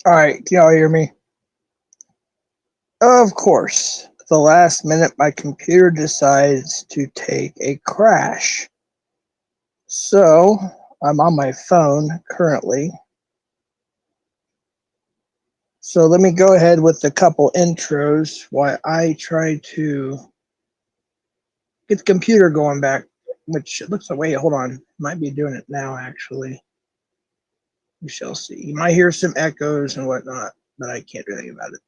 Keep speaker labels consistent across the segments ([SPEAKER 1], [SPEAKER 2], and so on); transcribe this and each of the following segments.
[SPEAKER 1] All right, can y'all hear me? Of course, at the last minute, my computer decides to take a crash. So, I'm on my phone currently. So, let me go ahead with a couple intros while I try to get the computer going back, which it looks like, wait, hold on. Might be doing it now, actually. We shall see. You might hear some echoes and whatnot, but I can't do anything about it.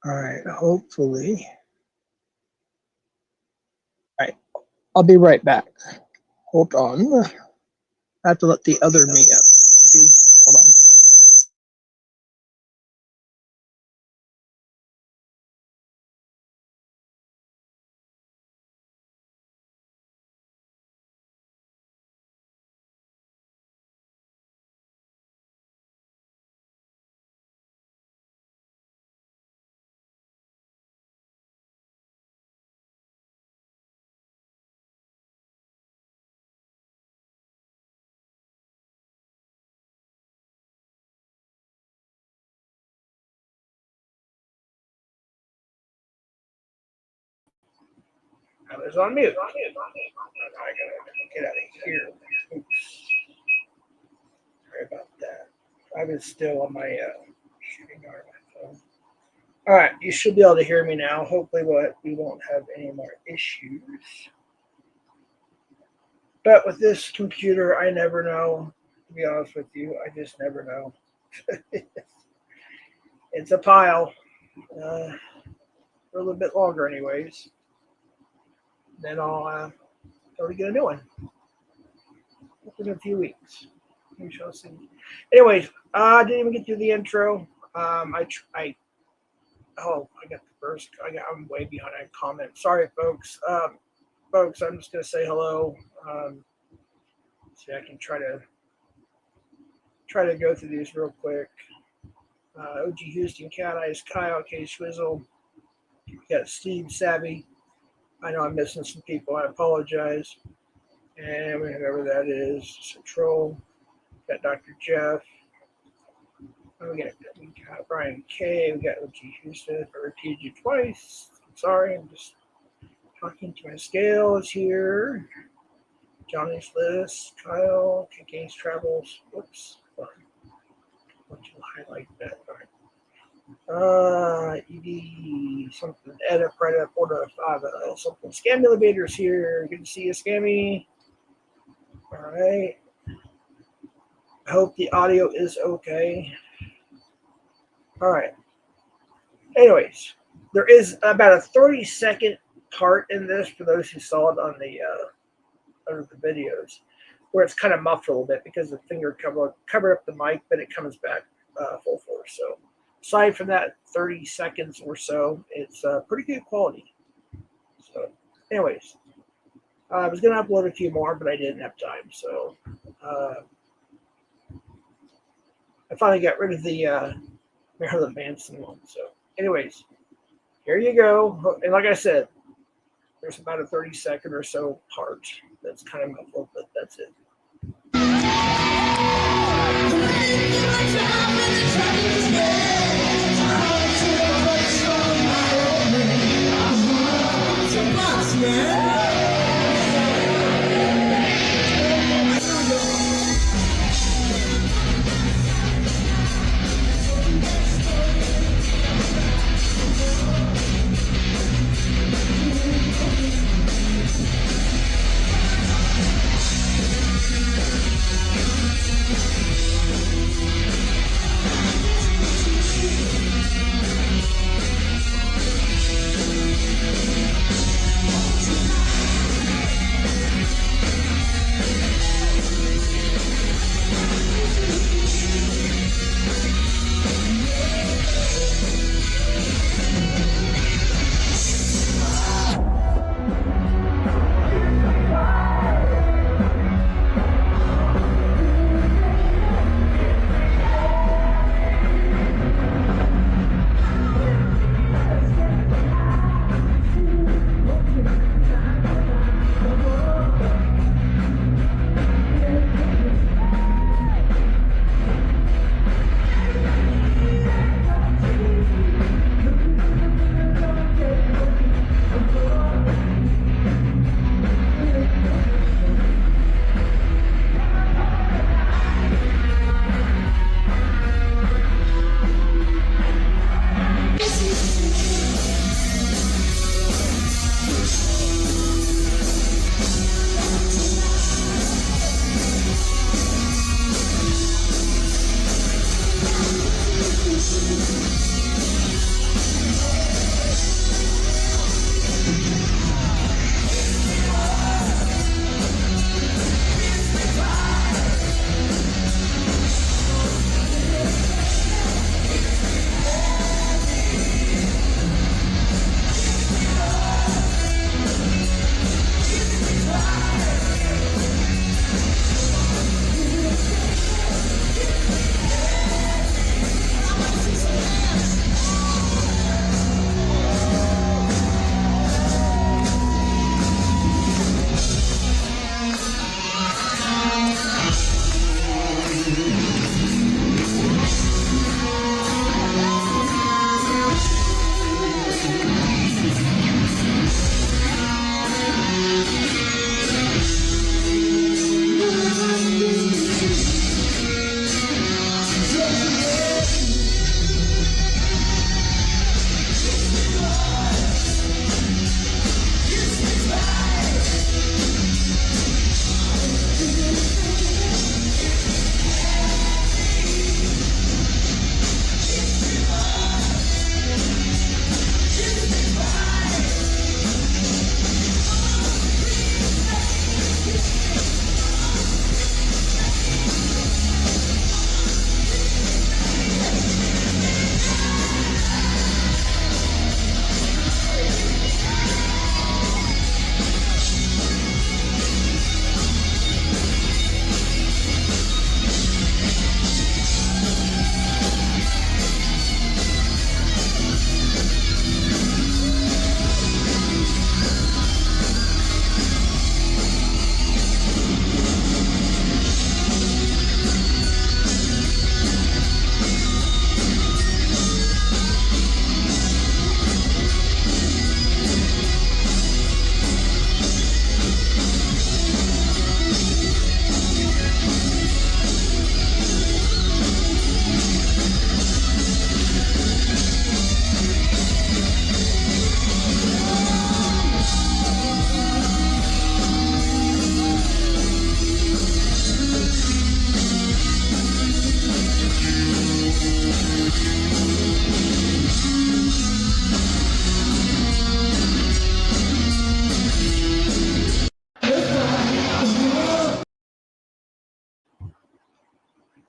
[SPEAKER 1] All right, hopefully. All right, I'll be right back. Hold on. I have to let the other me up. See? Hold on. I was on mute. I gotta get out of here. Oops. Sorry about that. I was still on my shooting guard on my phone. All right, you should be able to hear me now. Hopefully, we won't have any more issues. But with this computer, I never know. To be honest with you, I just never know. It's a pile. For a little bit longer, anyways. Then I'll go to get a new one. In a few weeks. We shall see. Anyways, I didn't even get through the intro. I got the first. I'm way behind on comments. Sorry, folks. Folks, I'm just gonna say hello. See, I can try to go through these real quick. OGHouston, Cat Eyes, Kyle, K Swizzle. We got Steve Savvy. I know I'm missing some people. I apologize. And whoever that is, Central. Got Dr. Jeff. We got Brian K. We got OGHouston. I repeated you twice. I'm sorry. I'm just talking to my scales here. Johnny's List. Kyle. KK's Travels. Whoops. Want to highlight that. All right. ED something. Edit, right up, order 5. Something. Scam Elevators here. Good to see you, Scammy. All right. I hope the audio is okay. All right. Anyways, there is about a 30-second part in this for those who saw it on the videos, where it's kind of muffled a little bit because the finger covered up the mic, but it comes back full force. So aside from that 30 seconds or so, it's pretty good quality. So anyways, I was going to upload a few more, but I didn't have time. So I finally got rid of the Marilyn Manson one. So anyways, here you go. And like I said, there's about a 30-second or so part that's kind of muffled, but that's it.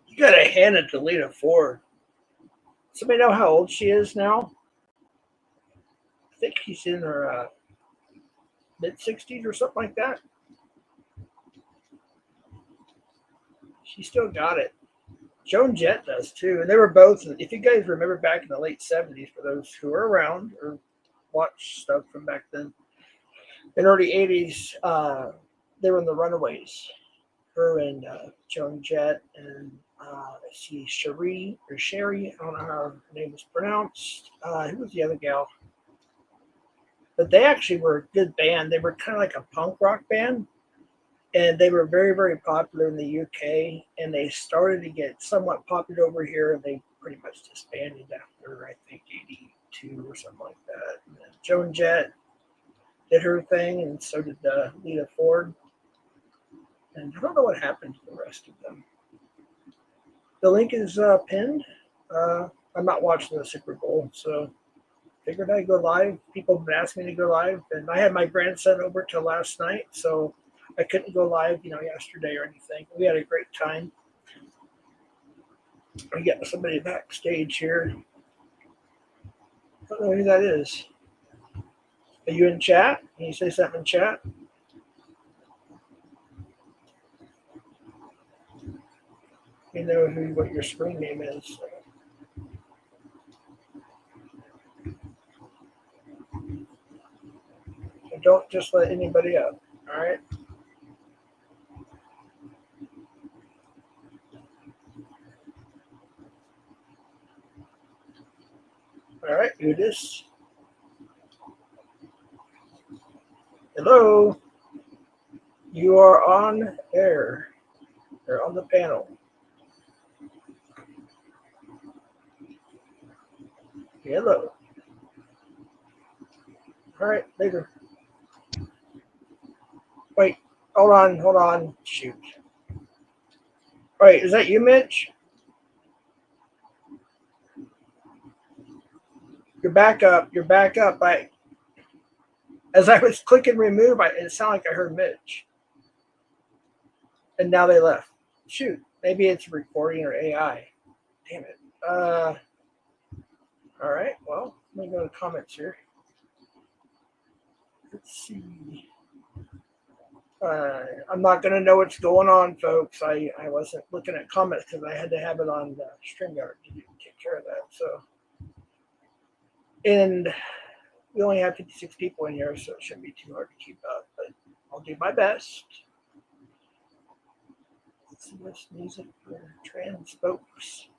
[SPEAKER 1] You gotta hand it to Lita Ford. Somebody know how old she is now? I think she's in her mid-60s or something like that. She still got it. Joan Jett does too. And they were both, if you guys remember back in the late 70s, for those who are around or watch stuff from back then, in early 80s, they were in the Runaways. Her and Joan Jett and let's see, Sherry, I don't know how her name is pronounced. Who was the other gal? But they actually were a good band. They were kind of like a punk rock band. And they were very, very popular in the UK. And they started to get somewhat popular over here. And they pretty much disbanded after, I think, 82 or something like that. And then Joan Jett did her thing, and so did Lita Ford. And I don't know what happened to the rest of them. The link is pinned. I'm not watching the Super Bowl, so figured I'd go live. People have been asking me to go live, and I had my grandson over till last night, so I couldn't go live, yesterday or anything. We had a great time. We got somebody backstage here. I don't know who that is. Are you in chat? Can you say something in chat? You know what your screen name is. So don't just let anybody up, all right? All right, who this? Hello. You are on air. You're on the panel. Hello. All right, later. Wait, hold on. Shoot. All right, is that you, Mitch? You're back up. You're back up. As I was clicking remove, it sounded like I heard Mitch. And now they left. Shoot. Maybe it's recording or AI. Damn it. All right. Well, let me go to comments here. Let's see. I'm not going to know what's going on, folks. I wasn't looking at comments because I had to have it on StreamYard to take care of that. So, and we only have 56 people in here, so it shouldn't be too hard to keep up. But I'll do my best. Let's see what's music for trans folks.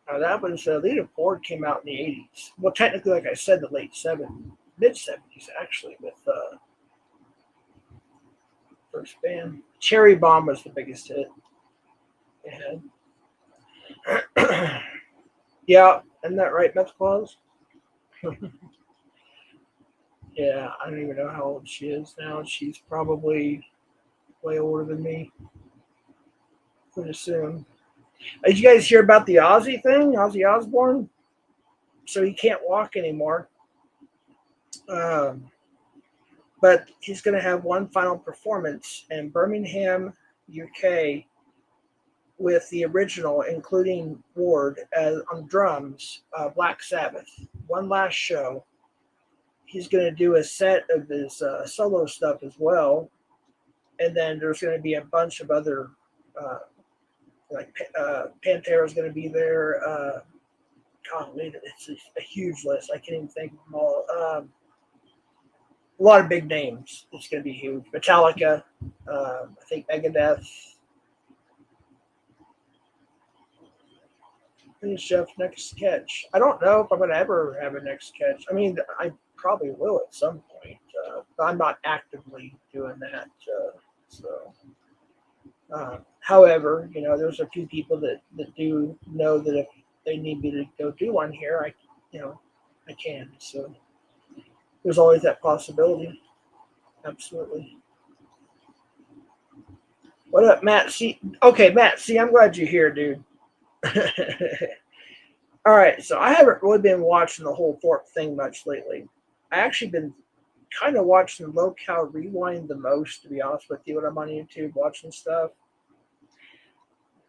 [SPEAKER 1] Now that was Lita Ford came out in the 80s. Well, technically, like I said, the late 70s, mid 70s actually, with first band. Cherry Bomb was the biggest hit they had. Yeah, isn't that right, Meth Claus? Yeah, I don't even know how old she is now. She's probably way older than me. I would assume. Did you guys hear about the Ozzy thing? Ozzy Osbourne? So he can't walk anymore. But he's going to have one final performance in Birmingham, UK, with the original, including Ward on drums, Black Sabbath. One last show. He's going to do a set of his solo stuff as well. And then there's going to be a bunch of other, like Pantera's going to be there. It's a huge list. I can't even think of them all. A lot of big names. It's going to be huge. Metallica, I think Megadeth. Who's Jeff's next sketch? I don't know if I'm going to ever have a next sketch. I mean, I probably will at some point. But I'm not actively doing that. However, there's a few people that do know that if they need me to go do one here, I can. So there's always that possibility. Absolutely. What up, Matt? Okay, Matt. I'm glad you're here, dude. All right, so I haven't really been watching the whole Thorp thing much lately. I actually been kind of watching Locale Rewind the most, to be honest with you, when I'm on YouTube watching stuff.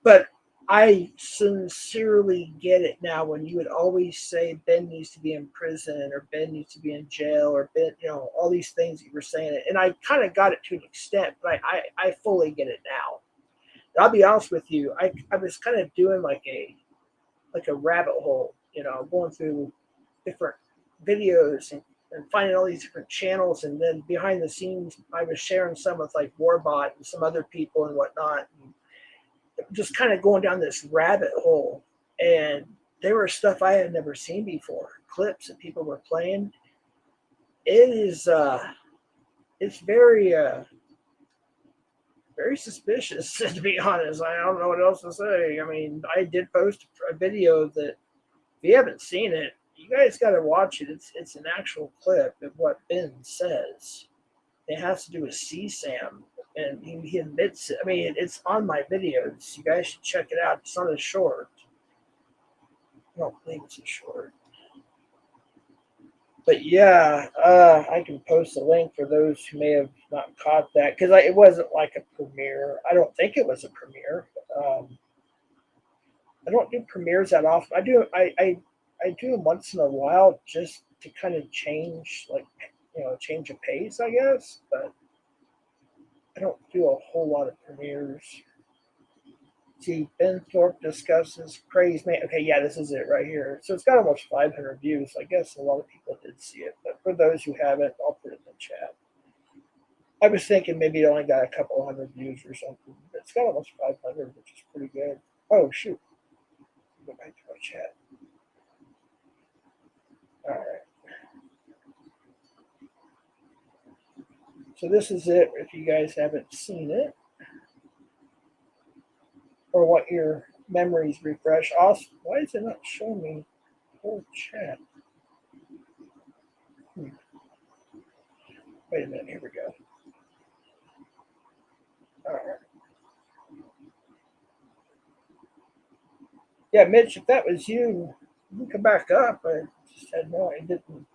[SPEAKER 1] But I sincerely get it now when you would always say Ben needs to be in prison or Ben needs to be in jail or Ben, all these things that you were saying. And I kind of got it to an extent, but I fully get it now. I'll be honest with you. I was kind of doing like a rabbit hole, going through different videos and finding all these different channels. And then behind the scenes, I was sharing some with like Warbot and some other people and whatnot. And just kind of going down this rabbit hole. And there were stuff I had never seen before, clips that people were playing. It is, it's very, very suspicious, to be honest. I don't know what else to say. I mean, I did post a video that, if you haven't seen it, you guys got to watch it. It's an actual clip of what Ben says. It has to do with CSAM, and he admits it. I mean, it's on my videos. You guys should check it out. It's not a short. I don't think it's a short. But yeah, I can post a link for those who may have not caught that, because it wasn't like a premiere. I don't think it was a premiere. I don't do premieres that often. I do them once in a while just to kind of change, change of pace, I guess. But I don't do a whole lot of premieres. See, Ben Thorp discusses Craze Man. Okay, yeah, this is it right here. So it's got almost 500 views. I guess a lot of people did see it. But for those who haven't, I'll put it in the chat. I was thinking maybe it only got a couple hundred views or something. But it's got almost 500, which is pretty good. Oh, shoot. Go back to my chat. All right. So this is it if you guys haven't seen it, or want your memories refresh. Also, why is it not showing me the whole chat? Wait a minute, here we go. All right. Yeah, Mitch, if that was you, You can come back up. I just said no, I didn't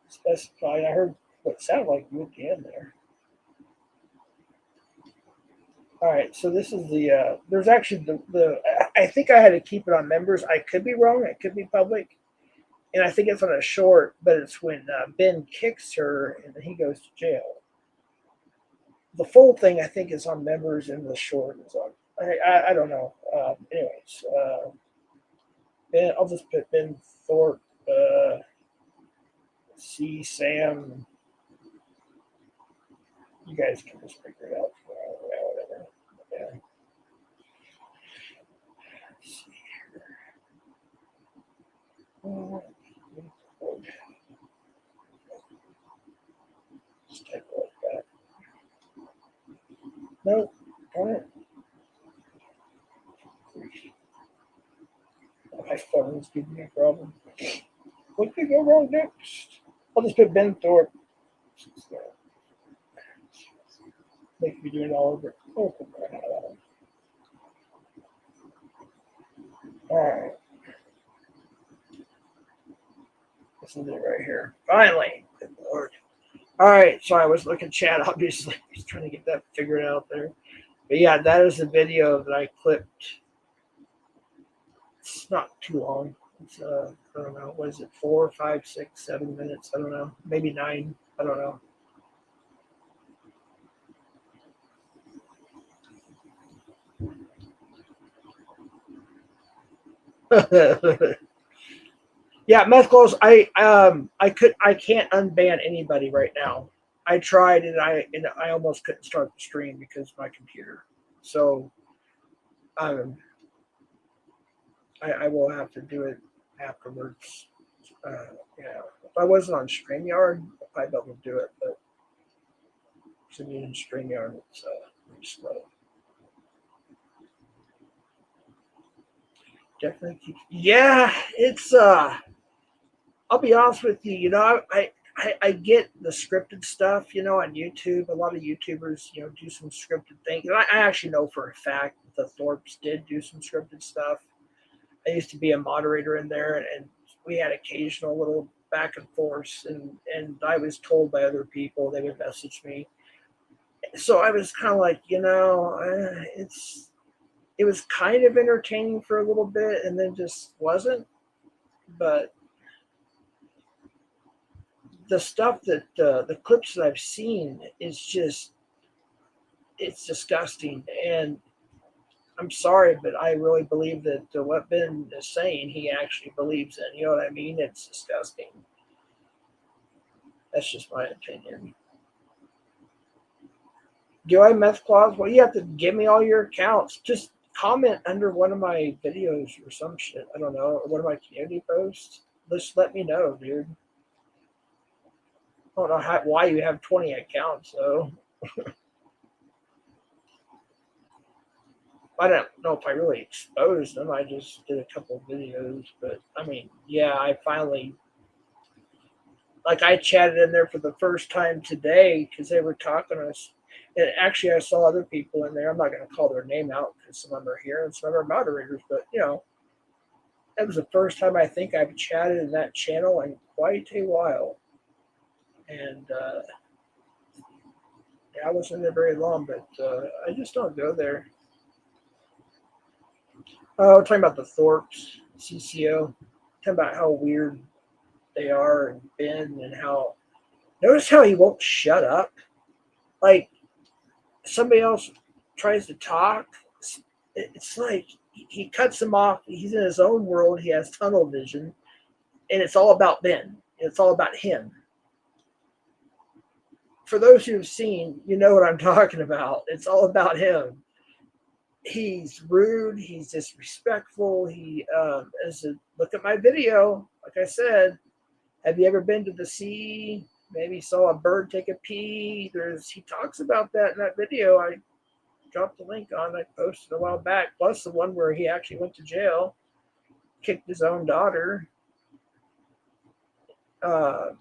[SPEAKER 1] specify. I heard what sounded like you at the end there. All right, so this is the. There's actually the. I think I had to keep it on members. I could be wrong. It could be public, and I think it's on a short. But it's when Ben kicks her and then he goes to jail. The full thing I think is on members, and the short is on. I don't know. Anyways, Ben. I'll just put Ben Thorp. See Sam. You guys can just figure it out. Whatever. Yeah. Let's see here. Just type it like that. No, darn it. My phone's giving me a problem. What could go wrong next? I'll just put Ben Thorp. Make me do it all over. Oh, alright. This is it right here. Finally. Good Lord. Alright, so I was looking chat, obviously. I was trying to get that figured out there. But yeah, that is the video that I clipped. It's not too long. It's I don't know, what is it, 4, 5, 6, 7 minutes? I don't know. Maybe 9. I don't know. Yeah, meth clothes. I can't unban anybody right now. I tried and I almost couldn't start the stream because of my computer. So I will have to do it afterwards. Yeah, if I wasn't on StreamYard, I'd be able to do it, but to me in StreamYard, it's pretty slow. Definitely keeps. Yeah, it's I'll be honest with you. You know, I get the scripted stuff. You know, on YouTube, a lot of YouTubers, you know, do some scripted things. And I actually know for a fact that the Thorpes did do some scripted stuff. I used to be a moderator in there, and we had occasional little back and forth, and I was told by other people they would message me. So I was kind of like, you know, it was kind of entertaining for a little bit, and then just wasn't. But the stuff that the clips that I've seen is just it's disgusting, and I'm sorry, but I really believe that what Ben is saying, he actually believes in. You know what I mean? It's disgusting. That's just my opinion. Do I meth clause? Well, you have to give me all your accounts. Just comment under one of my videos or some shit. I don't know, or one of my community posts. Just let me know, dude. I don't know why you have 20 accounts, though. I don't know if I really exposed them. I just did a couple of videos. But, I mean, yeah, I finally... Like, I chatted in there for the first time today because they were talking to us. And actually, I saw other people in there. I'm not going to call their name out because some of them are here and some of them are moderators. But, you know, that was the first time I think I've chatted in that channel in quite a while. And yeah, I wasn't there very long, but I just don't go there. Oh, we're talking about the Thorpes, CCO. Talking about how weird they are and Ben and how. Notice how he won't shut up. Like somebody else tries to talk. It's like he cuts him off. He's in his own world. He has tunnel vision, and it's all about Ben. It's all about him. For those who've seen, you know what I'm talking about. It's all about him. He's rude. He's disrespectful. He look at my video. Like I said, have you ever been to the sea? Maybe saw a bird take a pee. He talks about that in that video. I dropped the link on. I posted a while back. Plus the one where he actually went to jail, kicked his own daughter.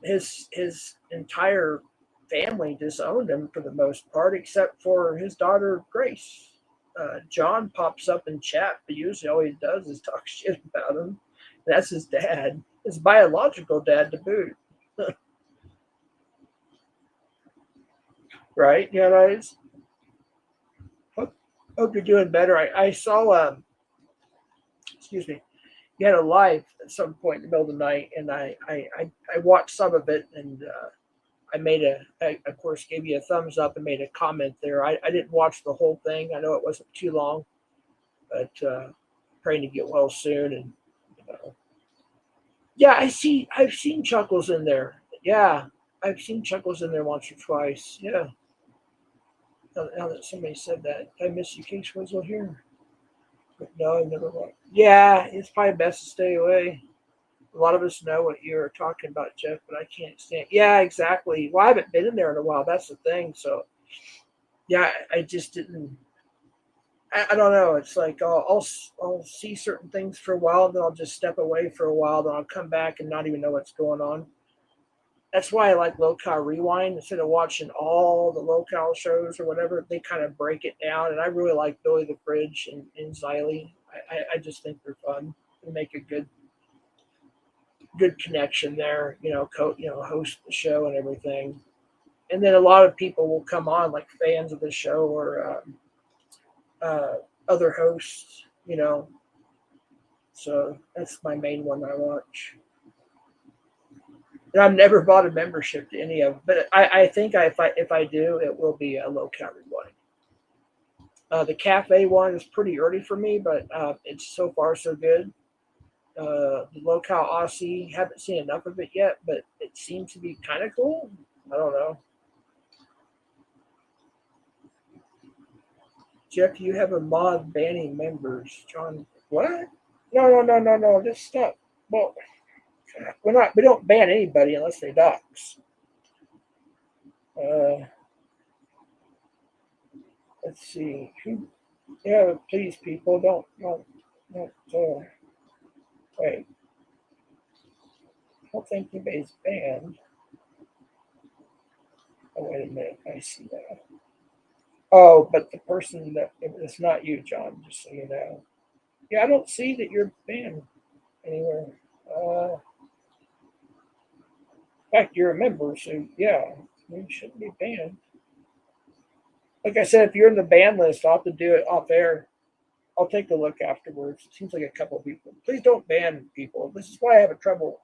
[SPEAKER 1] His entire family disowned him for the most part, except for his daughter Grace. John pops up in chat, but usually all he does is talk shit about him. That's his dad, his biological dad to boot. Right, you guys? Hope you're doing better. I saw, excuse me, you had a live at some point in the middle of the night, and I watched some of it, and I of course gave you a thumbs up and made a comment there. I didn't watch the whole thing. I know it wasn't too long, but praying to get well soon. And yeah, I've seen Chuckles in there. Yeah, I've seen Chuckles in there once or twice. Yeah. Now that somebody said that, I miss you, Case Wizzle here. But no, I've never watched. Yeah, it's probably best to stay away. A lot of us know what you're talking about, Jeff, but I can't stand. Yeah, exactly. Well, I haven't been in there in a while. That's the thing. So, yeah, I just didn't. I don't know. It's like I'll see certain things for a while, then I'll just step away for a while, then I'll come back and not even know what's going on. That's why I like Local Rewind. Instead of watching all the Local shows or whatever, they kind of break it down. And I really like Billy the Bridge and Xylee. I just think they're fun. They make a good connection there. Host the show and everything. And then a lot of people will come on, like fans of the show or other hosts. So that's my main one I watch. And I've never bought a membership to any of them, but I think if I do, it will be a Local Rewind. The cafe one is pretty early for me, but it's so far so good. The Local Aussie, haven't seen enough of it yet, but it seems to be kind of cool. I don't know. Jeff, you have a mod banning members. John, what? No. This stuff. Well, we don't ban anybody unless they dox. Let's see. Yeah, please, people, don't wait. I don't think anybody's banned. Oh, wait a minute. I see that. Oh, but the person it's not you, John, just so you know. Yeah, I don't see that you're banned anywhere. In fact, you're a member, so yeah, you shouldn't be banned. Like I said, if you're in the ban list, I'll have to do it off air. I'll take a look afterwards. It seems like a couple of people. Please don't ban people. This is why I have trouble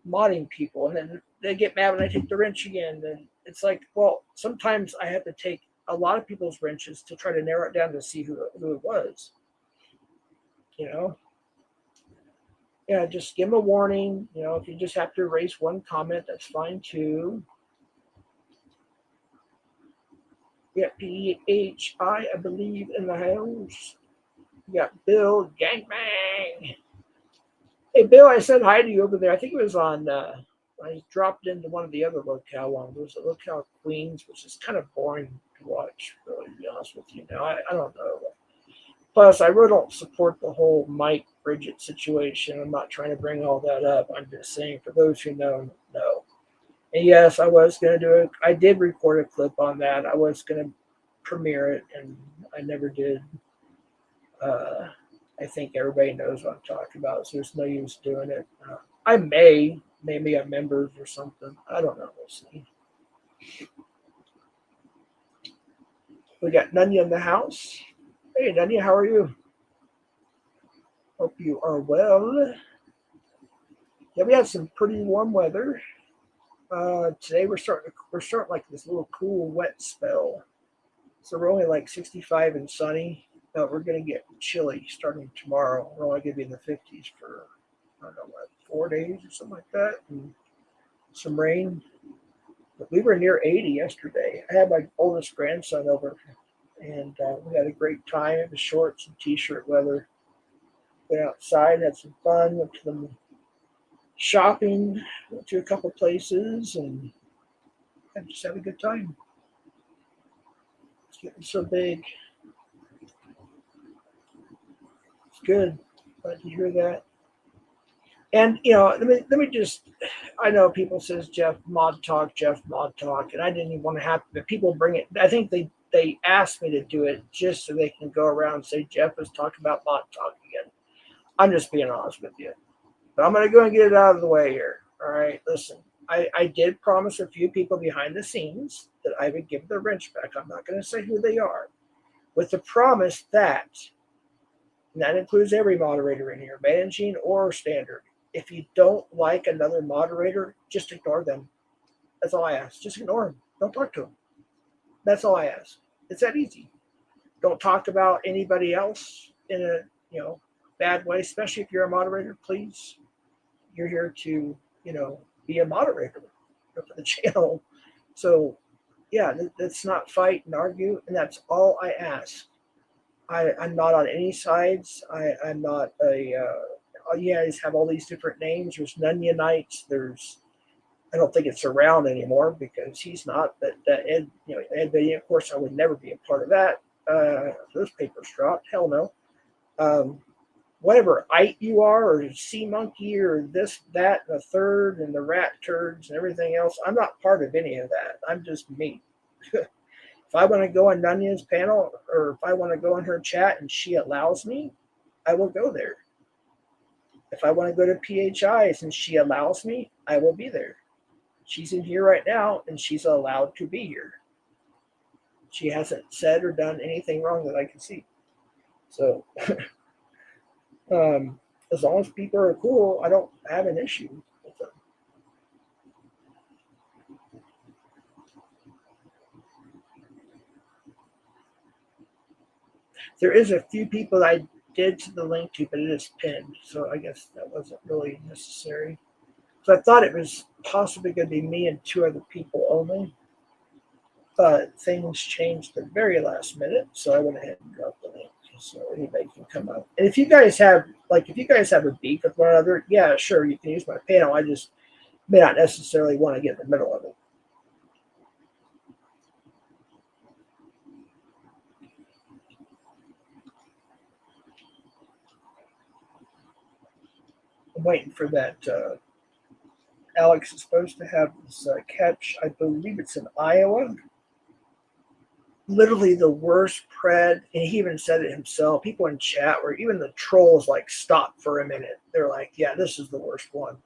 [SPEAKER 1] modding people, and then they get mad when I take the wrench again. And it's like, well, sometimes I have to take a lot of people's wrenches to try to narrow it down to see who it was. Yeah, just give them a warning. If you just have to erase one comment, that's fine too. We got PHI, I believe, in the house. We got Bill Gangbang. Hey, Bill, I said hi to you over there. I think it was on, I dropped into one of the other Local ones. It was a Local Queens, which is kind of boring to watch, really, to be honest with you. Now, I don't know. Plus, I really don't support the whole Mike Bridget situation. I'm not trying to bring all that up. I'm just saying, for those who know. And yes, I was going to do it. I did record a clip on that. I was going to premiere it, and I never did. I think everybody knows what I'm talking about, so there's no use doing it. I maybe I'm members or something. I don't know. We'll see. We got Nunya in the house. Hey, Nunya, how are you? Hope you are well. Yeah, we had some pretty warm weather. Today we're starting like this little cool wet spell. So we're only like 65 and sunny. But we're going to get chilly starting tomorrow. We're only going to be in the 50s for, I don't know, what, 4 days or something like that. And some rain. But we were near 80 yesterday. I had my oldest grandson over, and we had a great time. It was shorts and t-shirt weather. Went outside, had some fun, went to the shopping, went to a couple places, and I just had a good time. It's getting so big. Good. Glad to hear that. And let me just. I know people says Jeff mod talk, and I didn't even want to have. But people bring it. I think they asked me to do it just so they can go around and say Jeff was talking about mod talk again. I'm just being honest with you. But I'm going to go and get it out of the way here. All right, listen. I did promise a few people behind the scenes that I would give their wrench back. I'm not going to say who they are, with the promise that, and that includes every moderator in here, managing or standard. If you don't like another moderator, just ignore them. That's all I ask. Just ignore them. Don't talk to them. That's all I ask. It's that easy. Don't talk about anybody else in a bad way, especially if you're a moderator. Please, you're here to be a moderator for the channel. So yeah, let's not fight and argue, and that's all I ask. I'm not on any sides. I'm not a. You guys have all these different names. There's Nunyanites. I don't think it's around anymore because he's not. But Ed, Ed Video, of course, I would never be a part of that. Those papers dropped. Hell no. Whatever ite you are, or sea monkey, or this, that, and the third, and the rat turds and everything else, I'm not part of any of that. I'm just me. If I want to go on Nunya's panel, or if I want to go on her chat and she allows me, I will go there. If I want to go to PHI's and she allows me, I will be there. She's in here right now, and she's allowed to be here. She hasn't said or done anything wrong that I can see. So, as long as people are cool, I don't have an issue with them. There is a few people I did to the link to, but it is pinned, so I guess that wasn't really necessary. So I thought it was possibly going to be me and two other people only, but things changed the very last minute, so I went ahead and dropped the link so anybody can come up. And if you guys have a beef with one another, yeah, sure, you can use my panel. I just may not necessarily want to get in the middle of it. I'm waiting for that. Alex is supposed to have this catch. I believe it's in Iowa. Literally the worst pred, and he even said it himself. People in chat, or even the trolls, like, stop for a minute. They're like, "Yeah, this is the worst one."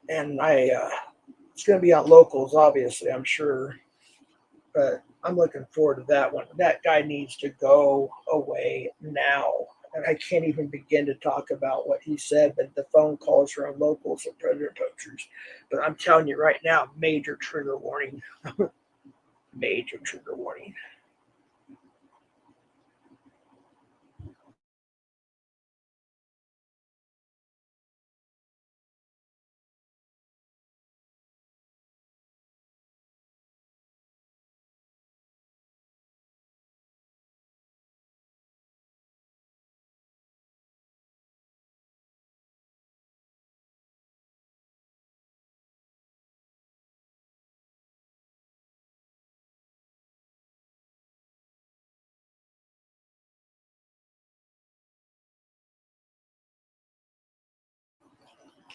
[SPEAKER 1] And it's going to be on locals, obviously, I'm sure, but I'm looking forward to that one. That guy needs to go away now. And I can't even begin to talk about what he said, but the phone calls are on locals and predator poachers. But I'm telling you right now, major trigger warning. Major trigger warning.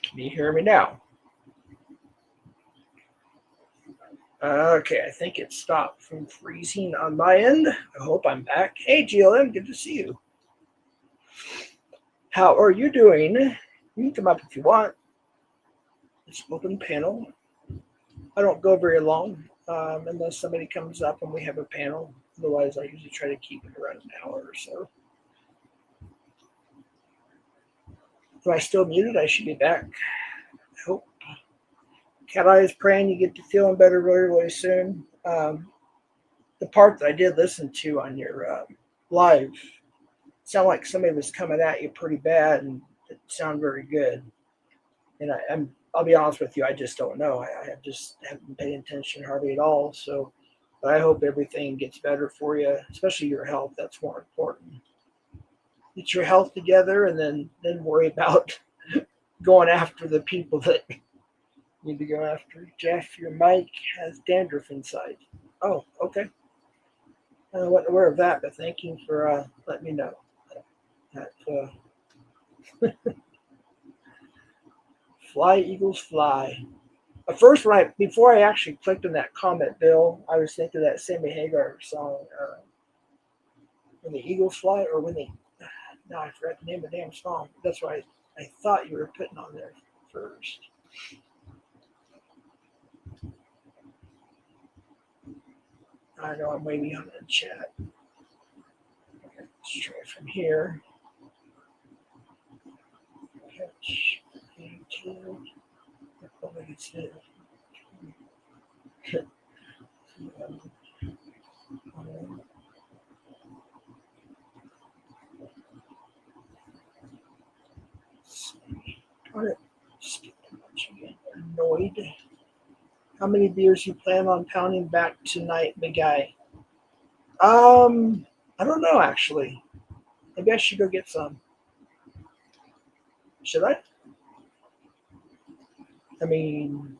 [SPEAKER 1] Can you hear me now? Okay, I think it stopped from freezing on my end. I hope I'm back. Hey, GLM, good to see you. How are you doing? You can come up if you want. It's open panel. I don't go very long unless somebody comes up and we have a panel. Otherwise, I usually try to keep it around an hour or so. Am I still muted? I should be back. I hope. Cat Eye is praying you get to feeling better really, really soon. The part that I did listen to on your live sounded like somebody was coming at you pretty bad, and it sounded very good. And I'll be honest with you, I just don't know. I just haven't paid attention hardly at all. So, but I hope everything gets better for you, especially your health. That's more important. Get your health together, and then worry about going after the people that need to go after. Jeff, your mic has dandruff inside. Oh, okay. I wasn't aware of that, but thank you for letting me know. Fly, Eagles, fly. At first, before I actually clicked on that comment, Bill, I was thinking of that Sammy Hagar song, "When the Eagles Fly," or when they. No, I forgot the name of the damn song. That's right. I thought you were putting on there first. I know I'm waiting on the chat. Let's try from here. Catch YouTube. I think it's it. Darn it. Annoyed. How many beers you plan on pounding back tonight, big guy? I don't know actually. Maybe I should go get some. Should I? I mean,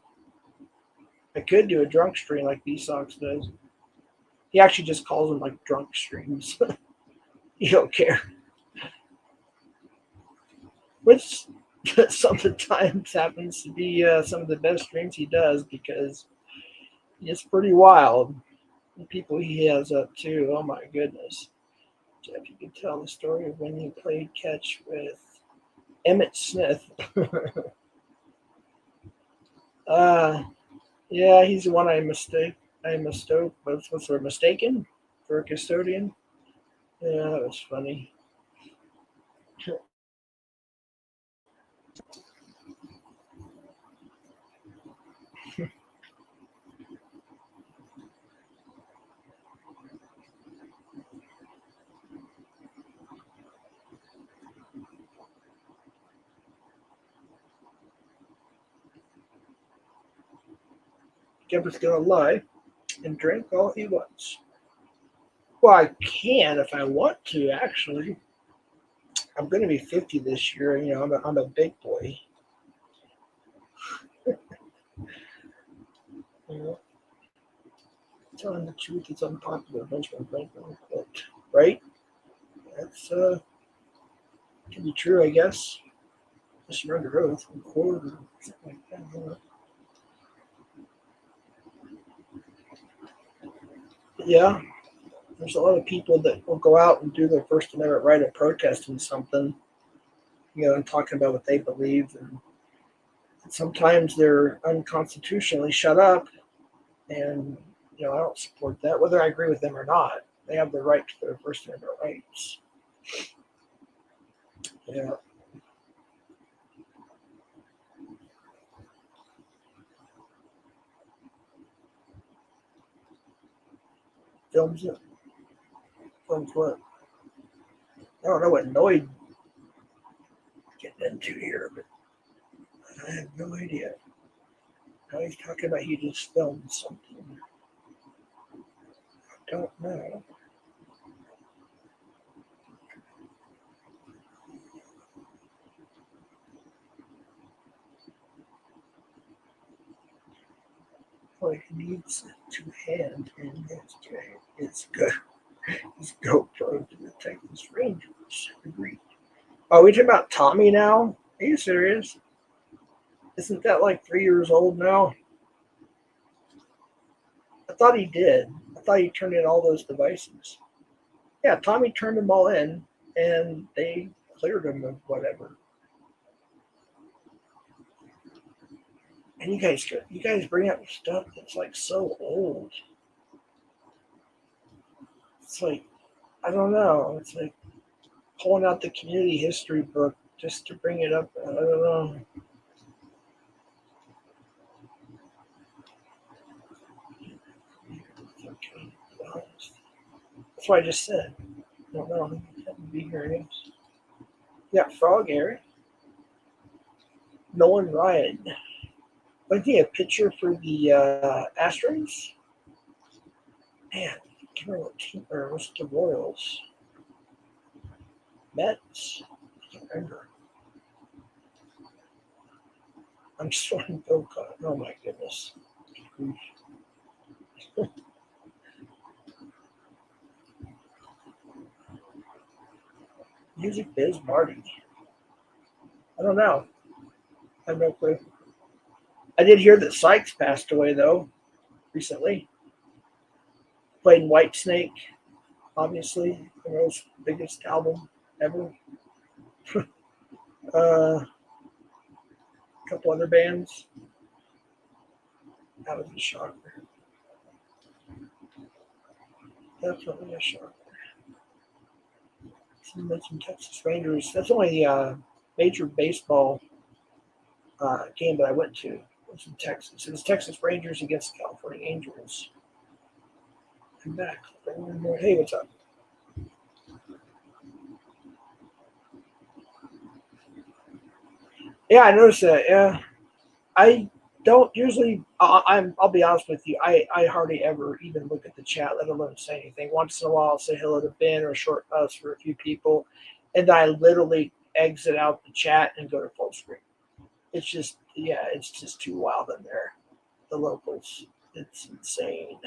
[SPEAKER 1] I could do a drunk stream like B-Sox does. He actually just calls them like drunk streams. You don't care. Which sometimes happens to be some of the best streams he does because it's pretty wild. The people he has up to, oh my goodness. Jeff, you can tell the story of when you played catch with Emmett Smith. Yeah, he's the one I mistook. What's the mistaken for a custodian? Yeah, that was funny. Kemper's gonna lie and drink all he wants. Well, I can if I want to, actually. I'm going to be 50 this year. You know, I'm a big boy. You know, telling the truth is unpopular. Benjamin Franklin quote, right? That's can be true, I guess. Unless you're under oath, in court or something like that. You know. Yeah, there's a lot of people that will go out and do their First Amendment right of protesting something, you know, and talking about what they believe. And sometimes they're unconstitutionally shut up. And, you know, I don't support that, whether I agree with them or not. They have the right to their First Amendment rights. Yeah. Films it. Films what? I don't know what Noid getting into here, but I have no idea. Now he's talking about he just filmed something. I don't know. All he needs to hand in his GoPro to the Texas Rangers. Agreed. Oh, we talking about Tommy now? Are you serious? Isn't that like 3 years old now? I thought he did. I thought he turned in all those devices. Yeah, Tommy turned them all in, and they cleared him of whatever. And you guys bring up stuff that's like so old. It's like, I don't know. It's like pulling out the community history book just to bring it up. I don't know. That's what I just said. I don't know. That would be here, I guess. Yeah, Frog Area. Nolan Ryan. What do you have a picture for the Astros? Man, I can't remember what team, or what's the Royals? Mets? I can't remember. I'm just wanting Bill Cotton. Oh my goodness. Music Biz Marty. I don't know. I have no clue. I did hear that Sykes passed away though recently. Played in Whitesnake, obviously, the most biggest album ever. A couple other bands. That was a shocker. Definitely a shocker. Some Texas Rangers. That's only the major baseball game that I went to. It was in Texas. It was Texas Rangers against California Angels. I'm back. Hey, what's up? Yeah, I noticed that. Yeah, I don't usually. I'll be honest with you. I hardly ever even look at the chat, let alone say anything. Once in a while, I'll say hello to Ben or short us for a few people, and I literally exit out the chat and go to full screen. It's just too wild in there. The locals, it's insane.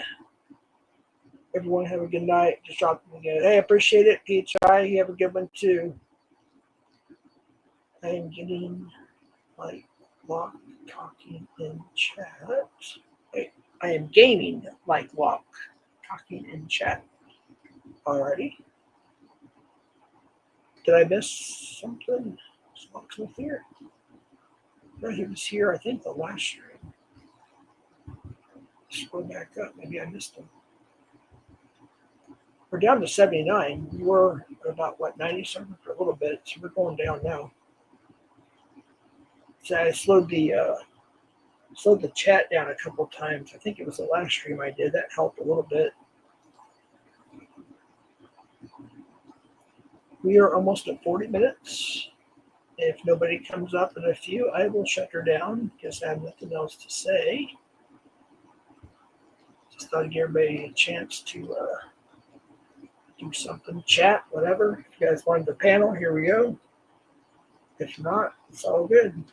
[SPEAKER 1] Everyone have a good night. Just drop them again. Hey, appreciate it, PHI. You have a good one too. I am getting like lock talking in chat. Wait, I am gaming like lock talking in chat. Alrighty. Did I miss something? Lock's not here. No, he was here, I think, the last stream. Scroll back up. Maybe I missed him. We're down to 79. We were about, 97 for a little bit, so we're going down now. So I slowed the chat down a couple times. I think it was the last stream I did. That helped a little bit. We are almost at 40 minutes. If nobody comes up in a few, I will shut her down because I have nothing else to say. Just thought I'd give everybody a chance to do something, chat, whatever. If you guys wanted the panel, here we go. If not, it's all good.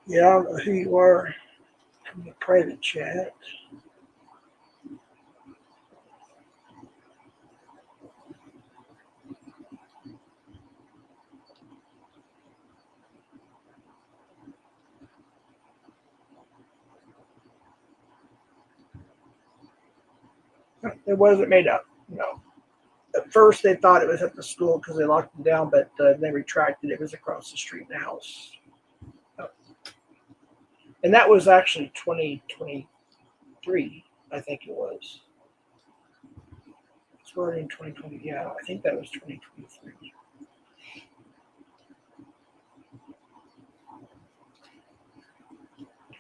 [SPEAKER 1] Yeah, I don't know who you are in the private chat. It wasn't made up, no. At first, they thought it was at the school because they locked them down, but they retracted. It was across the street in the house. And that was actually 2023, I think it was. It's already in 2020. Yeah, I think that was 2023.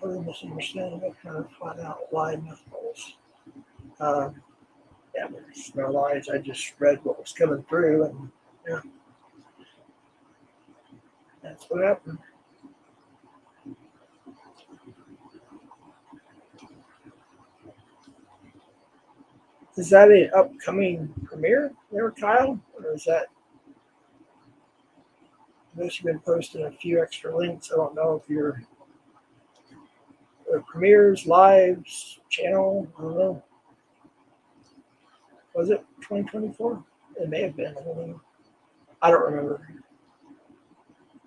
[SPEAKER 1] Totally misunderstanding. I kind of flat out lied nothings. Yeah, there's no lies. I just read what was coming through, and yeah, that's what happened. Is that an upcoming premiere there, Kyle? Or is that? I guess you've been posting a few extra links. I don't know if you're premieres, lives, channel. I don't know. Was it 2024? It may have been. I don't remember.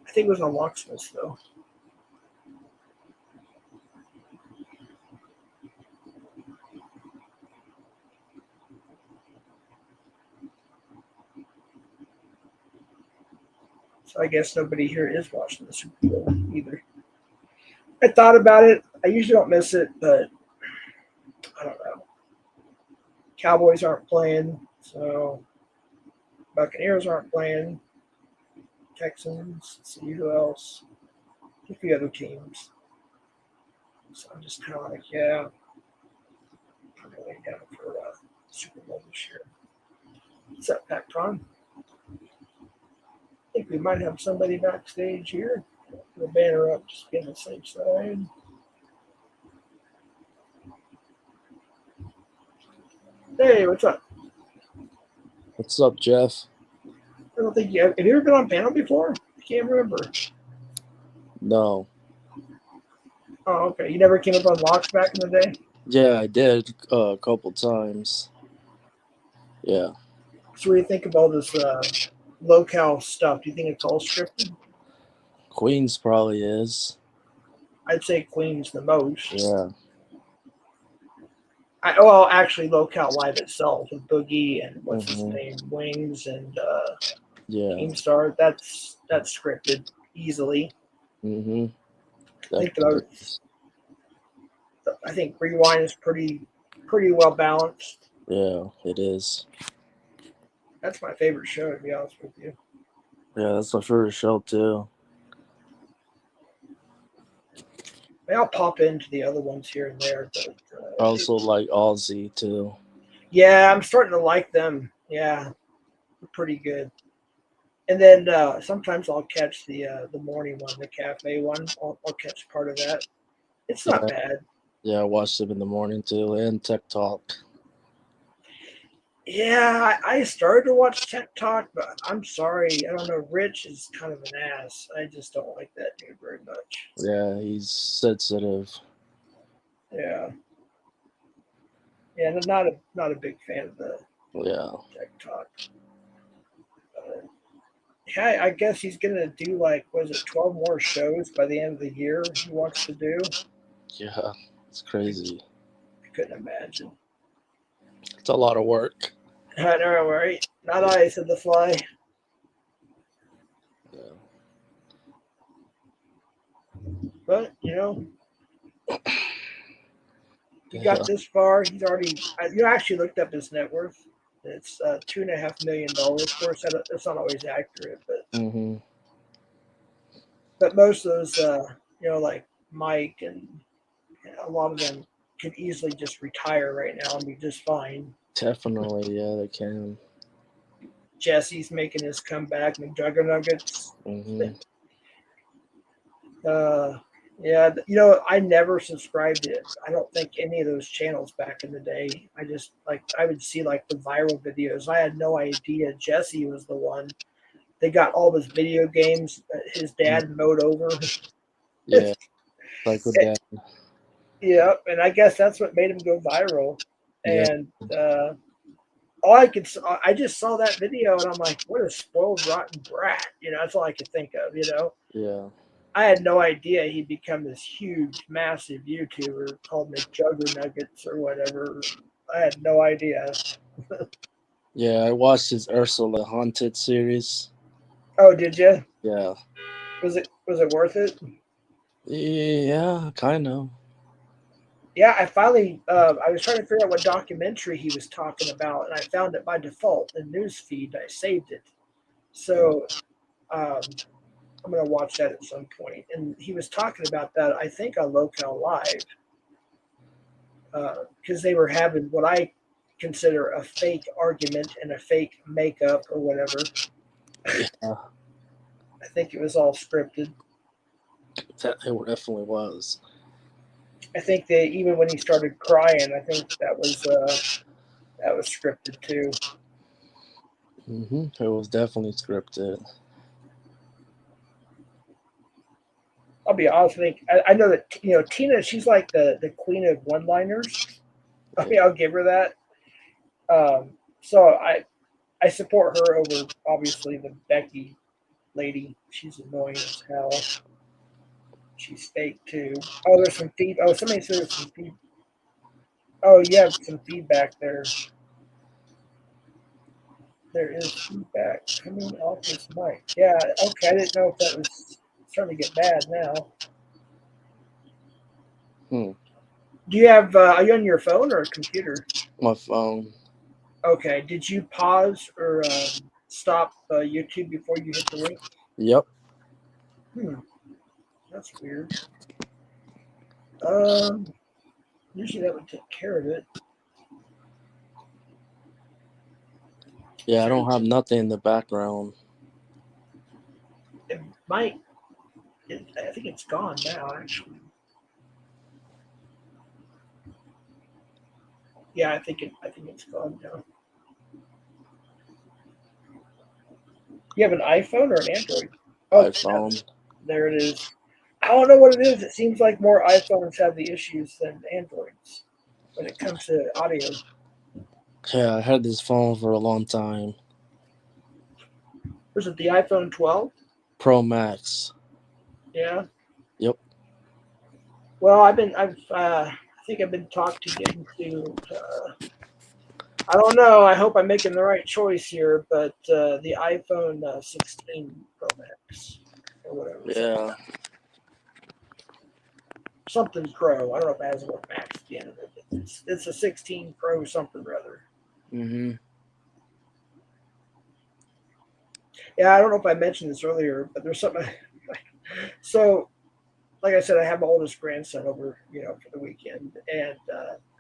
[SPEAKER 1] I think it was on Locksmiths, though. So I guess nobody here is watching the Super Bowl either. I thought about it. I usually don't miss it, but I don't know. Cowboys aren't playing, so Buccaneers aren't playing. Texans, see who else. A few other teams. So I'm just kind of like, yeah, I'm really down for Super Bowl this year. What's up, Pactron? I think we might have somebody backstage here. The banner up, just getting the same side. Hey, what's up?
[SPEAKER 2] What's up, Jeff?
[SPEAKER 1] I don't think you have you ever been on panel before? I can't remember.
[SPEAKER 2] No.
[SPEAKER 1] Oh, okay. You never came up on Locks back in the day?
[SPEAKER 2] Yeah, I did a couple times. Yeah.
[SPEAKER 1] So what do you think of all this locale stuff, do you think it's all scripted?
[SPEAKER 2] Queens probably is.
[SPEAKER 1] I'd say Queen's the most.
[SPEAKER 2] Yeah.
[SPEAKER 1] Well, actually, Locale Live itself with Boogie and what's his
[SPEAKER 2] Mhm.
[SPEAKER 1] name, Wings and
[SPEAKER 2] Yeah.
[SPEAKER 1] Keemstar. That's scripted easily.
[SPEAKER 2] Mhm.
[SPEAKER 1] I think
[SPEAKER 2] Definitely is.
[SPEAKER 1] I think Rewind is pretty well balanced.
[SPEAKER 2] Yeah, it is.
[SPEAKER 1] That's my favorite show, to be honest with you.
[SPEAKER 2] Yeah, that's my favorite show too.
[SPEAKER 1] Maybe I'll pop into the other ones here and there, but
[SPEAKER 2] I also like Aussie too.
[SPEAKER 1] yeah, I'm starting to like them. Yeah, they're pretty good. And then sometimes I'll catch the morning one, the cafe one. I'll catch part of that. It's not
[SPEAKER 2] Yeah,
[SPEAKER 1] bad.
[SPEAKER 2] yeah, I watched it in the morning too, and TikTok.
[SPEAKER 1] Yeah, I started to watch Tech Talk, but I'm sorry. I don't know. Rich is kind of an ass. I just don't like that dude very much.
[SPEAKER 2] Yeah, he's sensitive.
[SPEAKER 1] Yeah, yeah. Not a big fan of the
[SPEAKER 2] Yeah,
[SPEAKER 1] Tech Talk. Yeah, I guess he's gonna do like was it 12 more shows by the end of the year? He wants to do.
[SPEAKER 2] yeah, it's
[SPEAKER 1] I
[SPEAKER 2] crazy.
[SPEAKER 1] couldn't imagine.
[SPEAKER 2] It's a lot of work.
[SPEAKER 1] I know, right? Not I, said the fly.
[SPEAKER 2] Yeah,
[SPEAKER 1] But he got
[SPEAKER 2] yeah.
[SPEAKER 1] this far. He's already. You actually looked up his net worth. It's $2.5 million. Of course, that's not always accurate,
[SPEAKER 2] Mhm.
[SPEAKER 1] but most of those, like Mike and a lot of them could easily just retire right now and be just fine.
[SPEAKER 2] Definitely, yeah, they can.
[SPEAKER 1] Jesse's making his comeback. McJuggernuggets.
[SPEAKER 2] Mhm.
[SPEAKER 1] Uh, yeah, I never subscribed to it. I don't think any of those channels back in the day. I just I would see like the viral videos. I had no idea Jesse was the one. They got all his video games that his dad mowed over.
[SPEAKER 2] Yeah, Psycho Dad.
[SPEAKER 1] Yeah, and I guess that's what made him go viral.
[SPEAKER 2] Yeah,
[SPEAKER 1] And all I just saw that video and I'm like, what a spoiled, rotten brat. That's all I could think of.
[SPEAKER 2] yeah,
[SPEAKER 1] I had no idea he'd become this huge, massive YouTuber called McJuggernuggets or whatever. I had no idea.
[SPEAKER 2] yeah. I watched his Ursula Haunted series.
[SPEAKER 1] Oh, did you?
[SPEAKER 2] Yeah,
[SPEAKER 1] Was it worth it?
[SPEAKER 2] yeah, kind of.
[SPEAKER 1] Yeah, I finally I was trying to figure out what documentary he was talking about, and I found it by default in news feed. I saved it, so I'm gonna watch that at some point. And he was talking about that, I think, on Locale Live, because they were having what I consider a fake argument and a fake makeup or whatever.
[SPEAKER 2] Yeah,
[SPEAKER 1] I think it was all scripted.
[SPEAKER 2] that it definitely was.
[SPEAKER 1] I think they even when he started crying, I think that was scripted too.
[SPEAKER 2] It was definitely scripted.
[SPEAKER 1] I'll be honest. I know that Tina. She's like the queen of one-liners. I mean, I'll give her that. So I support her over obviously the Becky lady. She's annoying as hell. She's fake too. Oh, there's some feed. Oh, somebody said there's some feed. Oh, you have some feedback there. There is feedback coming off this mic. Yeah, okay. I didn't know if that was starting to get bad now.
[SPEAKER 2] Hmm.
[SPEAKER 1] Do you have? Are you on your phone or a computer?
[SPEAKER 2] My phone.
[SPEAKER 1] Okay. Did you pause or stop YouTube before you hit the link?
[SPEAKER 2] Yep.
[SPEAKER 1] Hmm. That's weird. Um. Usually that would take care of it.
[SPEAKER 2] Yeah, I don't have nothing in the background.
[SPEAKER 1] It might. I think it's gone now. Actually. Yeah, I think it's gone now. You have an iPhone or an Android? Oh,
[SPEAKER 2] iPhone.
[SPEAKER 1] there it is. I don't know what it is. It seems like more iPhones have the issues than Androids when it comes to audio.
[SPEAKER 2] Yeah, I had this phone for a long time.
[SPEAKER 1] Was it the iPhone 12?
[SPEAKER 2] Pro Max.
[SPEAKER 1] Yeah.
[SPEAKER 2] Yep.
[SPEAKER 1] Well, I think I've been talked to get into. I don't know. I hope I'm making the right choice here, but the iPhone 16 Pro Max or whatever.
[SPEAKER 2] Yeah.
[SPEAKER 1] Something Pro. I don't know if it has a word Max at the end of it. It's a 16 Pro something or other.
[SPEAKER 2] Mhm.
[SPEAKER 1] Yeah, I don't know if I mentioned this earlier, but there's something. So, like I said, I have my oldest grandson over, for the weekend, and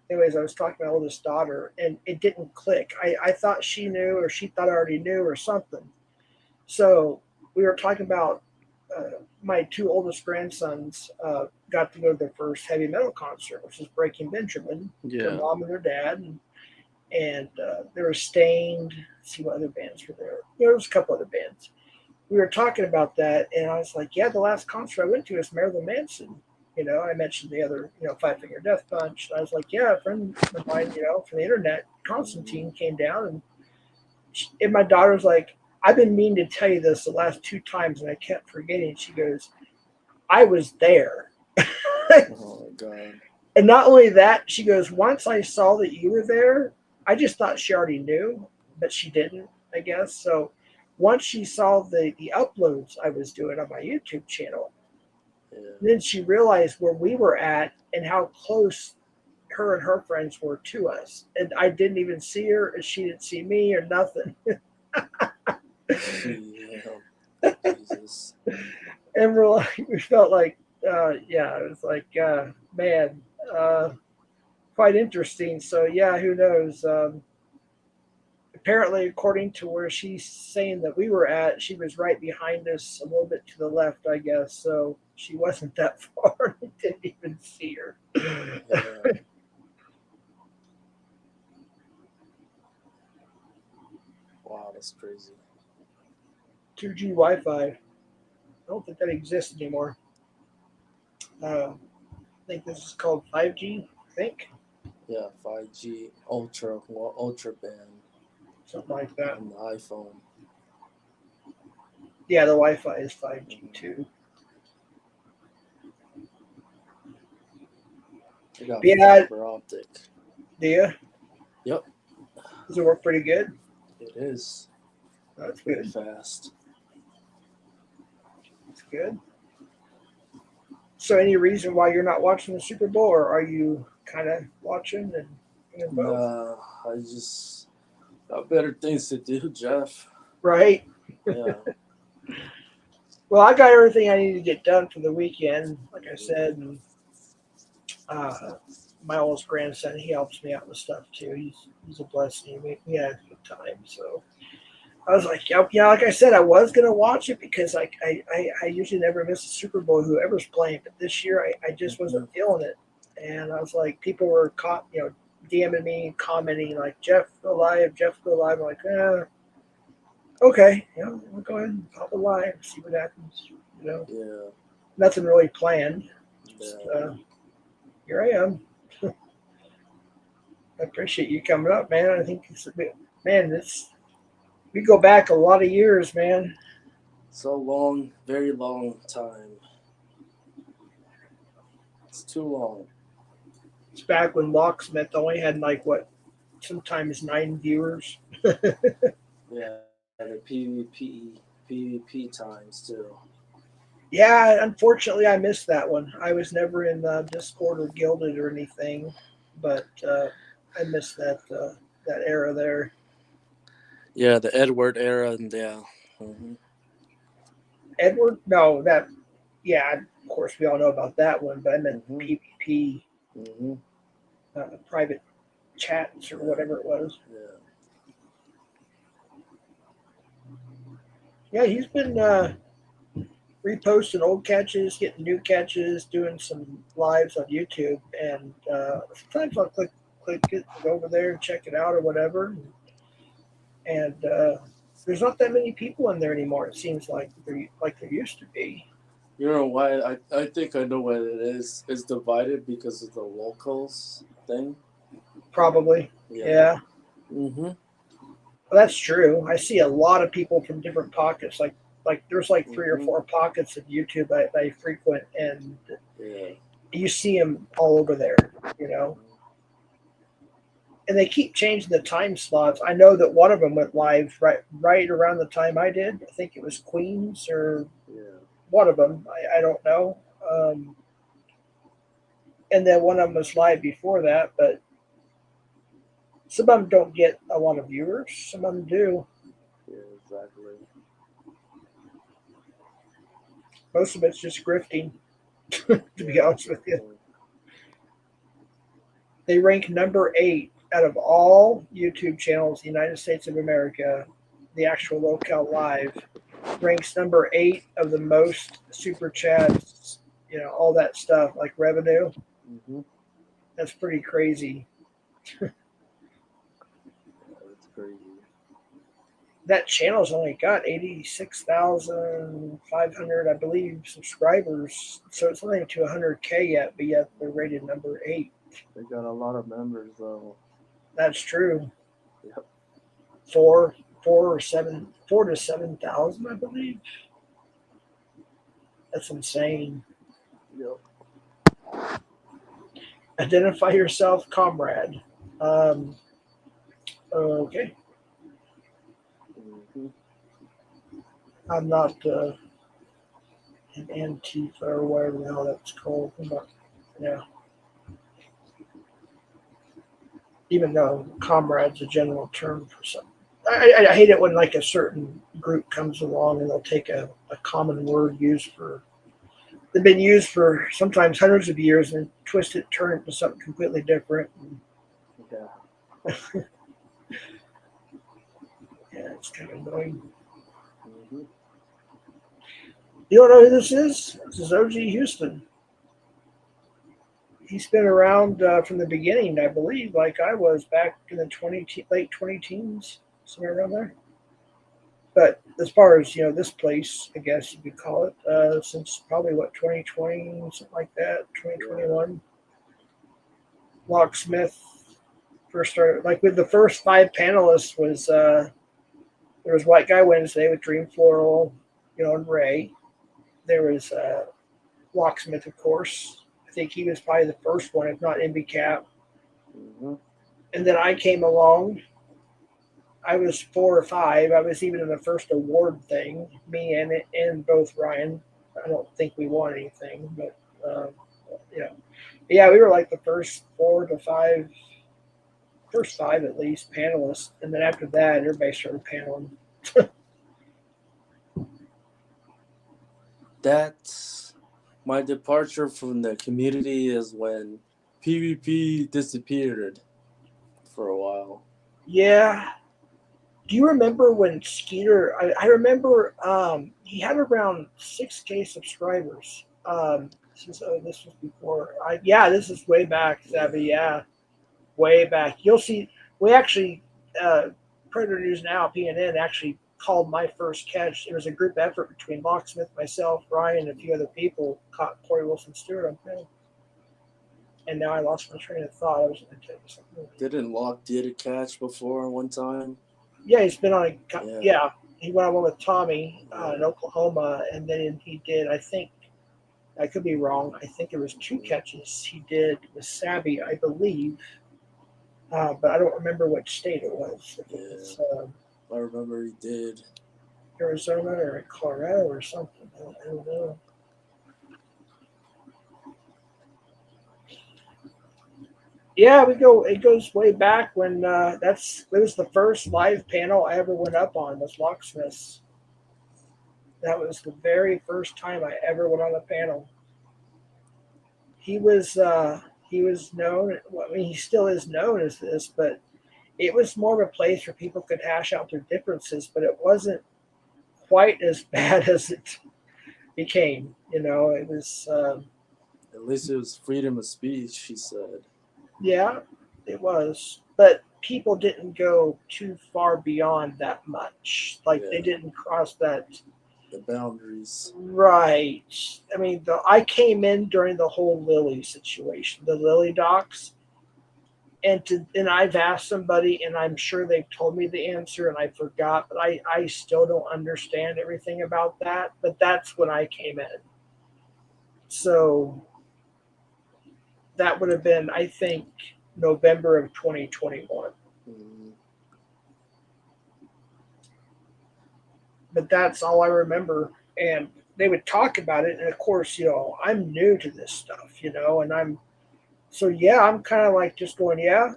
[SPEAKER 1] anyways, I was talking to my oldest daughter, and it didn't click. I thought she knew, or she thought I already knew, or something. So we were talking about my two oldest grandsons got to go to their first heavy metal concert, which is Breaking Benjamin. Their
[SPEAKER 2] Yeah.
[SPEAKER 1] mom and their dad, and they were Stained. Let's see what other bands were there. There was a couple other bands. We were talking about that, and I was like, "Yeah, the last concert I went to was Marilyn Manson." I mentioned the other, Five Finger Death Punch. And I was like, "Yeah, a friend of mine, from the internet, Constantine, came down, and my daughter was like, I've been meaning to tell you this the last two times, and I kept forgetting." She goes, "I was there."
[SPEAKER 2] Oh my god.
[SPEAKER 1] And not only that, she goes, "Once I saw that you were there, I just thought she already knew, but she didn't, I guess." So once she saw the uploads I was doing on my YouTube channel,
[SPEAKER 2] Yeah.
[SPEAKER 1] then she realized where we were at and how close her and her friends were to us. And I didn't even see her, and she didn't see me or nothing.
[SPEAKER 2] Yeah. Jesus.
[SPEAKER 1] And we felt like, yeah, it was like, man, quite interesting. So, yeah, who knows? Apparently, according to where she's saying that we were at, she was right behind us, a little bit to the left, I guess. So she wasn't that far. I didn't even see her.
[SPEAKER 2] Yeah. Wow, that's crazy.
[SPEAKER 1] 2G Wi-Fi. I don't think that exists anymore. I think this is called 5G. I think
[SPEAKER 2] Yeah, 5G Ultra, well, Ultra band
[SPEAKER 1] something like that.
[SPEAKER 2] on the iPhone.
[SPEAKER 1] Yeah, the Wi-Fi is 5G too.
[SPEAKER 2] They got
[SPEAKER 1] Yeah,
[SPEAKER 2] fiber optic.
[SPEAKER 1] do you?
[SPEAKER 2] Yep,
[SPEAKER 1] Does it work pretty good?
[SPEAKER 2] it is
[SPEAKER 1] That's
[SPEAKER 2] pretty
[SPEAKER 1] good.
[SPEAKER 2] fast.
[SPEAKER 1] That's good. So, any reason why you're not watching the Super Bowl, or are you kind of watching and both?
[SPEAKER 2] Nah, I just got better things to do, Jeff.
[SPEAKER 1] Right.
[SPEAKER 2] Yeah.
[SPEAKER 1] Well, I got everything I need to get done for the weekend, like I said, and my oldest grandson, he helps me out with stuff too. He's a blessing. We had a good time. So I was like, yeah, like I said, I was gonna watch it because I usually never miss a Super Bowl, whoever's playing, but this year I just wasn't feeling it, and I was like, people were caught, DMing me, commenting like, Jeff go live, Jeff go live. I'm like, okay, we'll go ahead and pop a live, see what happens.
[SPEAKER 2] Yeah.
[SPEAKER 1] Nothing really planned. Just,
[SPEAKER 2] Yeah.
[SPEAKER 1] here I am. I appreciate you coming up, man. I think it's a bit, man. We go back a lot of years, man.
[SPEAKER 2] So long, very long time. It's too long.
[SPEAKER 1] It's back when Locksmith only had like what, sometimes 9 viewers.
[SPEAKER 2] Yeah, the PvP times too.
[SPEAKER 1] Yeah, unfortunately, I missed that one. I was never in Discord or Gilded or anything, but I missed that era there.
[SPEAKER 2] Yeah, the Edward era, and yeah. Mm-hmm.
[SPEAKER 1] Edward, no, that, yeah, of course we all know about that one, but I meant
[SPEAKER 2] Mm-hmm.
[SPEAKER 1] PvP,
[SPEAKER 2] Mm-hmm.
[SPEAKER 1] private chats or whatever it was.
[SPEAKER 2] Yeah.
[SPEAKER 1] Yeah, he's been reposting old catches, getting new catches, doing some lives on YouTube, and sometimes I'll click it, go over there and check it out or whatever. And there's not that many people in there anymore. It seems like there used to be.
[SPEAKER 2] You know why? I think I know what it is. It's divided because of the locals thing.
[SPEAKER 1] Probably, yeah.
[SPEAKER 2] Mm-hmm.
[SPEAKER 1] That's true. I see a lot of people from different pockets. Like there's like 3 or 4
[SPEAKER 2] Mm-hmm.
[SPEAKER 1] pockets of YouTube I frequent, and
[SPEAKER 2] Yeah.
[SPEAKER 1] you see them all over there. You know, and they keep changing the time slots. I know that one of them went live right around the time I did. I think it was Queens or
[SPEAKER 2] Yeah.
[SPEAKER 1] one of them. I don't know. And then one of them was live before that, but some of them don't get a lot of viewers. Some of them do.
[SPEAKER 2] Yeah. Exactly.
[SPEAKER 1] Most of it's just grifting, to be
[SPEAKER 2] Yeah.
[SPEAKER 1] honest with you. They rank number 8 out of all YouTube channels in the United States of America. The actual locale live ranks number 8 of the most super chats, all that stuff like revenue.
[SPEAKER 2] Mm-hmm.
[SPEAKER 1] That's pretty crazy.
[SPEAKER 2] Yeah, that's crazy.
[SPEAKER 1] That channel's only got 86,500, I believe, subscribers. So it's only to 100K yet, but yet they're rated number 8.
[SPEAKER 2] They got a lot of members though.
[SPEAKER 1] That's true.
[SPEAKER 2] Yep.
[SPEAKER 1] 4 to 7,000, I believe. That's insane.
[SPEAKER 2] Yep.
[SPEAKER 1] Identify yourself, comrade. Um, okay.
[SPEAKER 2] Mm-hmm.
[SPEAKER 1] I'm not an Antifa or whatever the hell that's called. Yeah. Even though comrade's a general term for something. I hate it when like a certain group comes along and they'll take a common word used for they've been used for sometimes hundreds of years and twist it, turn it into something completely different.
[SPEAKER 2] Yeah.
[SPEAKER 1] Yeah, it's kind of annoying.
[SPEAKER 2] Mm-hmm.
[SPEAKER 1] You don't know who this is? This is OGHouston. He's been around from the beginning, I believe, like I was back in the late 20 teens, somewhere around there. But as far as this place, I guess you could call it, since probably 2020, something like that,
[SPEAKER 2] Yeah.
[SPEAKER 1] 2021. Locksmith first started like with the first 5 panelists was there was White Guy Wednesday with Dream Floral, and Ray. There was Locksmith, of course. I think he was probably the first one, if not MB Cap.
[SPEAKER 2] Mm-hmm.
[SPEAKER 1] And then I came along. I was 4 or 5. I was even in the first award thing. Me and both Ryan. I don't think we won anything, but yeah, we were like the first 4 to 5, first 5 at least panelists, and then after that, everybody started paneling.
[SPEAKER 2] That's my departure from the community is when PvP disappeared for a while.
[SPEAKER 1] Yeah. Do you remember when Skeeter? I remember he had around 6K subscribers. This was before. This is way back, Savvy. Yeah, way back. You'll see. We actually, Predator News Now, PNN actually called my first catch. It was a group effort between Locksmith, myself, Ryan, and a few other people. Caught Corey Wilson Stewart on film. And now I lost my train of thought. I was going to tell you something.
[SPEAKER 2] Didn't Locke did a catch before one time?
[SPEAKER 1] Yeah, he's been on
[SPEAKER 2] Yeah.
[SPEAKER 1] yeah. He went on one with Tommy in Oklahoma, and then he did. I think I could be wrong. I think there was 2 catches he did with Savvy, I believe, but I don't remember which state it was. If it was
[SPEAKER 2] I remember he did.
[SPEAKER 1] Arizona or Colorado or something. I don't know. Yeah, it goes way back when it was the first live panel I ever went up on was Locksmith's. That was the very first time I ever went on a panel. He was known. Well, I mean, he still is known as this, but it was more of a place where people could hash out their differences, but it wasn't quite as bad as it became. It was.
[SPEAKER 2] At least it was freedom of speech, he said.
[SPEAKER 1] Yeah, it was, but people didn't go too far beyond that much. Like they didn't cross the
[SPEAKER 2] boundaries.
[SPEAKER 1] Right. I mean, I came in during the whole Lily situation, the Lily docs, and I've asked somebody, and I'm sure they've told me the answer, and I forgot, but I still don't understand everything about that. But that's when I came in, so that would have been, I think, November of 2021.
[SPEAKER 2] Mm-hmm.
[SPEAKER 1] But that's all I remember. And they would talk about it, and of course, I'm new to this stuff, and yeah, I'm kind of like just going, yeah,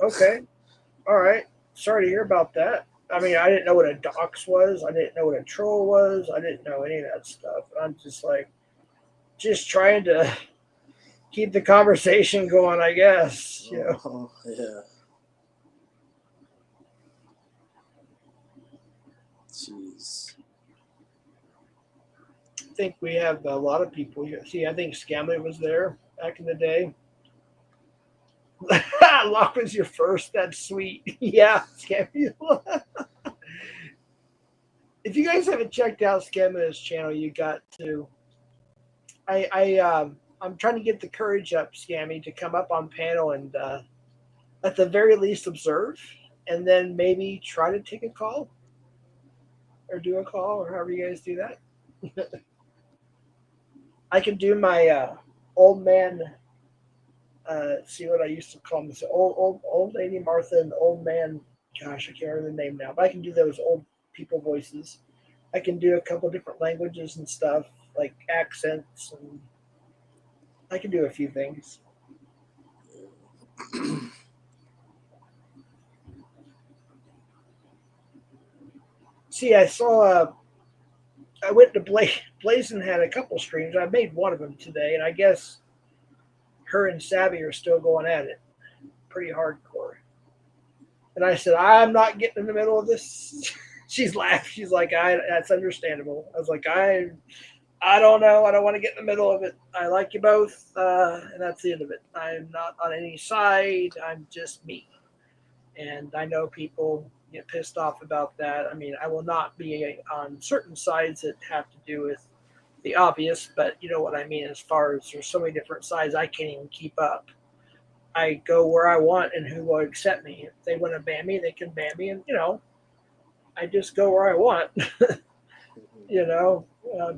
[SPEAKER 1] okay, all right. Sorry to hear about that. I mean, I didn't know what a dox was. I didn't know what a troll was. I didn't know any of that stuff. I'm just like, just trying to keep the conversation going, I guess.
[SPEAKER 2] Oh, yeah. Jeez.
[SPEAKER 1] I think we have a lot of people here. See, I think Scamley was there back in the day. Locke was your first. That's sweet. Yeah, Scamley. If you guys haven't checked out Scamley's channel, you got to. I'm trying to get the courage up, Scammy, to come up on panel and at the very least observe, and then maybe try to take a call or do a call or however you guys do that. I can do my old man. See what I used to call them. So old lady Martha and old man. Gosh, I can't remember the name now, but I can do those old people voices. I can do a couple different languages and stuff like accents, and I can do a few things. See, I saw. I went to Blazin had a couple streams. I made one of them today, and I guess her and Savvy are still going at it, pretty hardcore. And I said, I'm not getting in the middle of this. She's laughed. She's like, that's understandable. I was like, I don't know. I don't want to get in the middle of it. I like you both, and that's the end of it. I'm not on any side. I'm just me. And I know people get pissed off about that. I mean, I will not be on certain sides that have to do with the obvious, but you know what I mean as far as there's so many different sides I can't even keep up. I go where I want and who will accept me. If they want to ban me, they can ban me, and I just go where I want.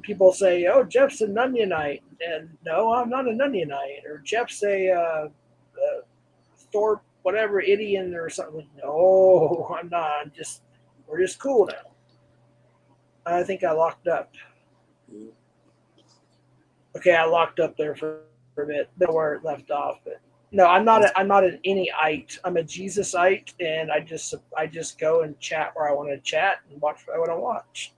[SPEAKER 1] People say, "Oh, Jeff's a Nunyonite," and no, I'm not a Nunyonite. Or Jeff's a Thorp, whatever, Idiot or something. No, I'm not. We're just cool now. I think I locked up. Okay, I locked up there for a bit. That's where it left off, but. No, I'm not. I'm not an anyite. I'm a Jesusite, and I just go and chat where I want to chat and watch what I want to watch.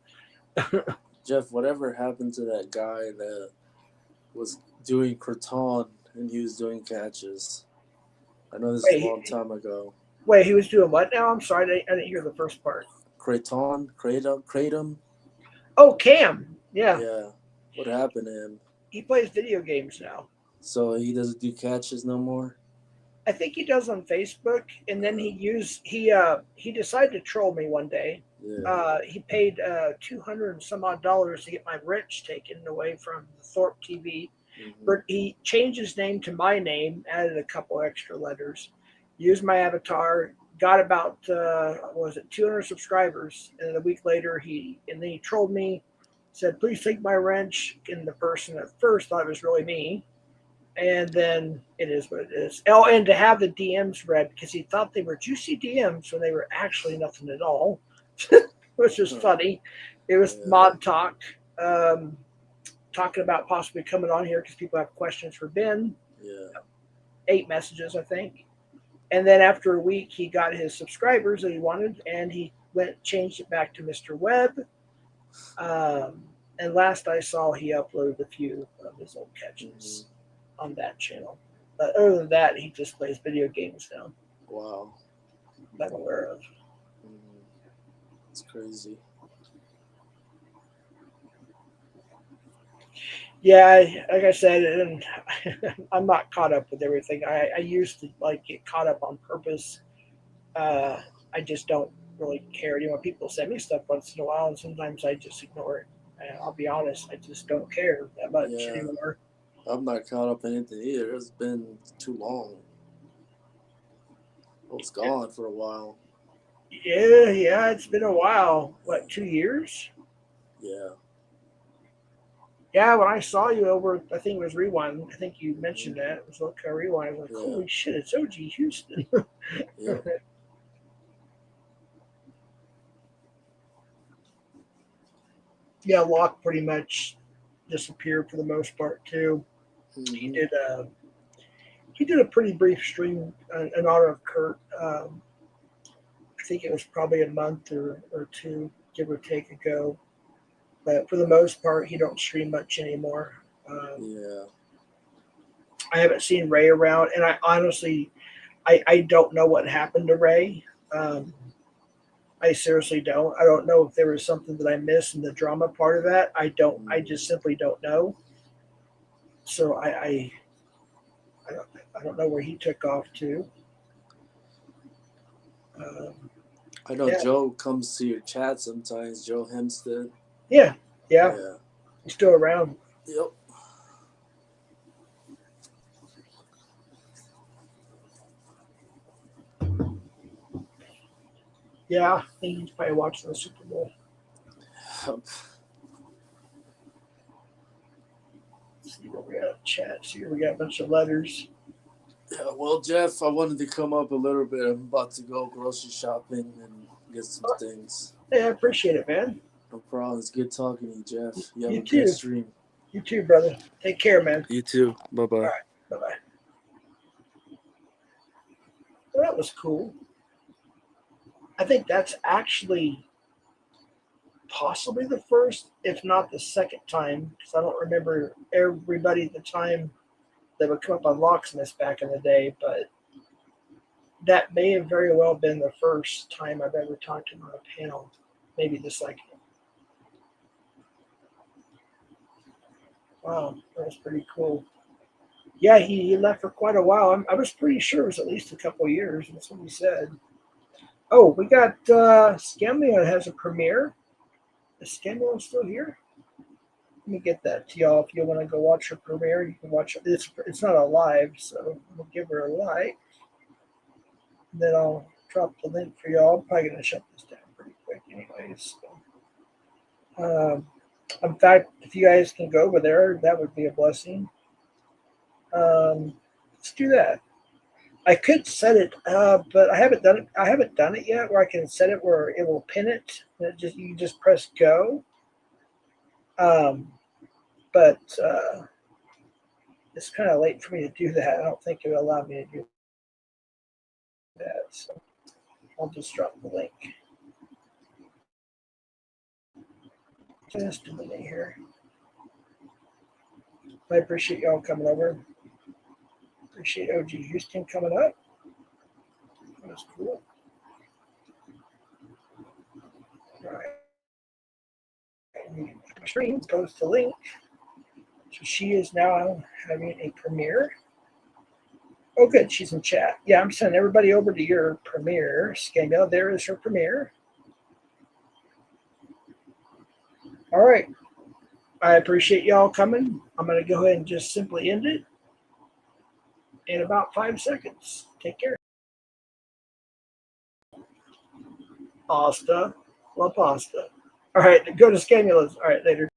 [SPEAKER 2] Jeff, whatever happened to that guy that was doing Kraton and he was doing catches? I know this is a long time ago.
[SPEAKER 1] Wait, he was doing what now? I'm sorry, I didn't hear the first part.
[SPEAKER 2] Kratom.
[SPEAKER 1] Oh, Cam. Yeah.
[SPEAKER 2] Yeah. What happened to him?
[SPEAKER 1] He plays video games now.
[SPEAKER 2] So he doesn't do catches no more?
[SPEAKER 1] I think he does on Facebook, and then he decided to troll me one day.
[SPEAKER 2] Yeah.
[SPEAKER 1] He paid $200 and some odd to get my wrench taken away from the Thorp TV. Mm-hmm. But he changed his name to my name, added a couple extra letters, used my avatar, got about 200 subscribers, and a week later he trolled me, said, "Please take my wrench," and the person at first thought it was really me. And then it is what it is. Oh, and to have the DMs read because he thought they were juicy DMs when they were actually nothing at all, which was funny. It was mod talk, talking about possibly coming on here because people have questions for Ben.
[SPEAKER 2] Yeah.
[SPEAKER 1] 8 messages, I think. And then after a week, he got his subscribers that he wanted, and he changed it back to Mr. Webb. And last I saw, he uploaded a few of his old catches. On that channel. But other than that, he just plays video games now.
[SPEAKER 2] Wow.
[SPEAKER 1] That I'm aware of.
[SPEAKER 2] It's crazy.
[SPEAKER 1] Yeah, like I said, and I'm not caught up with everything. I used to get caught up on purpose. I just don't really care. People send me stuff once in a while, and sometimes I just ignore it. And I'll be honest, I just don't care that much anymore.
[SPEAKER 2] I'm not caught up in anything either. It's been too long. was gone for a while.
[SPEAKER 1] Yeah, it's been a while. What, 2 years?
[SPEAKER 2] Yeah.
[SPEAKER 1] Yeah, when I saw you over, I think it was Rewind. I think you mentioned that. It was like a Rewind. I was like,
[SPEAKER 2] Yeah.
[SPEAKER 1] holy shit, it's OGHouston.
[SPEAKER 2] Yep.
[SPEAKER 1] Yeah, Locke pretty much disappeared for the most part too. He
[SPEAKER 2] Mm-hmm.
[SPEAKER 1] did a pretty brief stream in honor of Kurt. I think it was probably a month or two, give or take, ago. But for the most part, he don't stream much anymore.
[SPEAKER 2] Yeah.
[SPEAKER 1] I haven't seen Ray around, and I honestly, I don't know what happened to Ray. I seriously don't. I don't know if there was something that I missed in the drama part of that. I don't. I just simply don't know. So I don't know where he took off to.
[SPEAKER 2] I know
[SPEAKER 1] Yeah.
[SPEAKER 2] Joe comes to your chat sometimes. Joe Hempstead.
[SPEAKER 1] Yeah.
[SPEAKER 2] Yeah.
[SPEAKER 1] He's still around.
[SPEAKER 2] Yep.
[SPEAKER 1] Yeah, I think he's probably watching the Super Bowl. Let's see what we got in chat. See, here we got a bunch of letters.
[SPEAKER 2] Yeah, well, Jeff, I wanted to come up a little bit. I'm about to go grocery shopping and get some things.
[SPEAKER 1] Hey, I appreciate it, man.
[SPEAKER 2] No problem. It's good talking to you, Jeff. You have
[SPEAKER 1] You
[SPEAKER 2] a
[SPEAKER 1] too.
[SPEAKER 2] good stream.
[SPEAKER 1] You too, brother. Take care, man.
[SPEAKER 2] You too. Bye-bye.
[SPEAKER 1] All right. Bye-bye. Well, that was cool. I think that's actually possibly the first, if not the second time, because I don't remember everybody at the time that would come up on Locksmiths back in the day, but that may have very well been the first time I've ever talked to him on a panel, maybe the second. Wow, that was pretty cool. Yeah, he left for quite a while. I was pretty sure it was at least a couple years. That's what he said. Oh, we got Scamio has a premiere. Is Scamio still here? Let me get that to y'all. If you want to go watch her premiere, you can watch it. It's not a live, so we'll give her a like. And then I'll drop the link for y'all. I'm probably going to shut this down pretty quick anyways. So, in fact, if you guys can go over there, that would be a blessing. Let's do that. I could set it, but I haven't done it. I haven't done it yet, where I can set it where it will pin it. And you just press go. But it's kind of late for me to do that. I don't think it will allow me to do that. So I'll just drop the link. Just a minute here. I appreciate y'all coming over. Appreciate OGHouston coming up. That was cool. All right. Stream post the link. So she is now having a premiere. Oh, good. She's in chat. Yeah, I'm sending everybody over to your premiere. Scamio, there is her premiere. All right. I appreciate y'all coming. I'm going to go ahead and just simply end it in about 5 seconds. Take care. Pasta. La pasta. All right. Go to Scamula's. All right. Later.